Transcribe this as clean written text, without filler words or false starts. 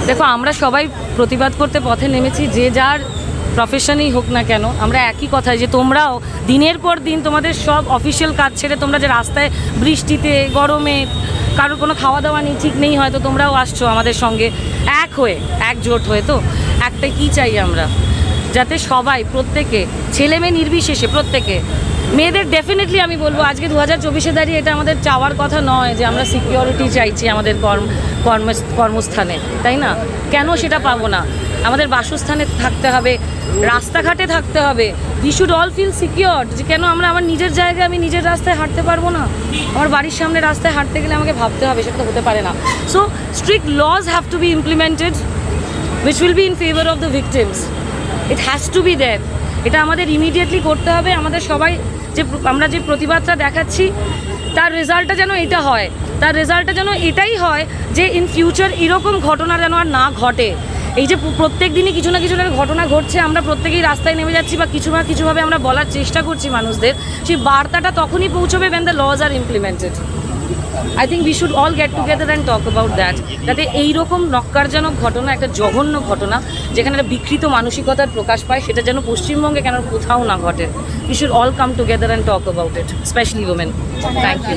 দেখো, আমরা সবাই প্রতিবাদ করতে পথে নেমেছি, যে যার প্রফেশনই হোক না কেন। আমরা একই কথাই, যে তোমরাও দিনের পর দিন তোমাদের সব অফিসিয়াল কাজ ছেড়ে তোমরা যে রাস্তায় বৃষ্টিতে গরমে, কারোর কোনো খাওয়া দাওয়া নেই, ঠিক নেই, হয়তো তোমরাও আসছো আমাদের সঙ্গে এক হয়ে, একজোট হয়ে। তো একটা কি চাই আমরা, যাতে সবাই, প্রত্যেকে, ছেলে মেয়ে নির্বিশেষে প্রত্যেকে, মেয়েদের ডেফিনেটলি আমি বলবো আজকে 2024-এ দাঁড়িয়ে এটা আমাদের চাওয়ার কথা নয় যে আমরা সিকিউরিটি চাইছি আমাদের কর্মস্থানে, তাই না? কেন সেটা পাবো না? আমাদের বাসস্থানে থাকতে হবে, রাস্তাঘাটে থাকতে হবে। We should all feel secured. যে কেন আমরা আমার নিজের জায়গায় আমি নিজের রাস্তায় হাঁটতে পারবো না? আমার বাড়ির সামনে রাস্তায় হাঁটতে গেলে আমাকে ভাবতে হবে, সেটা তো হতে পারে না। So strict laws have to be implemented which will be in favor of the victims. It has to be there. এটা আমাদের ইমিডিয়েটলি করতে হবে। আমাদের সবাই যে আমরা যে প্রতিবাদটা দেখাচ্ছি, তার রেজাল্টটা যেন এটা হয়, তার রেজাল্টটা যেন এটাই হয় যে ইন ফিউচার এরকম ঘটনা যেন আর না ঘটে। এই যে প্রত্যেক দিনই কিছু না কিছু ঘটনা ঘটছে, আমরা প্রত্যেকেই রাস্তায় নেমে যাচ্ছি বা কিছু না কিছুভাবে আমরা বলার চেষ্টা করছি মানুষদের, সেই বার্তাটা তখনই পৌঁছবে when the laws are implemented. I think we should all get together and talk about that. যাতে এইরকম নক্কারজনক ঘটনা, একটা জঘন্য ঘটনা যেখানে একটা বিকৃত মানসিকতার প্রকাশ পায়, সেটা যেন পশ্চিমবঙ্গে কেন কোথাও না ঘটে। We should all come together and talk about it, especially women. Thank you.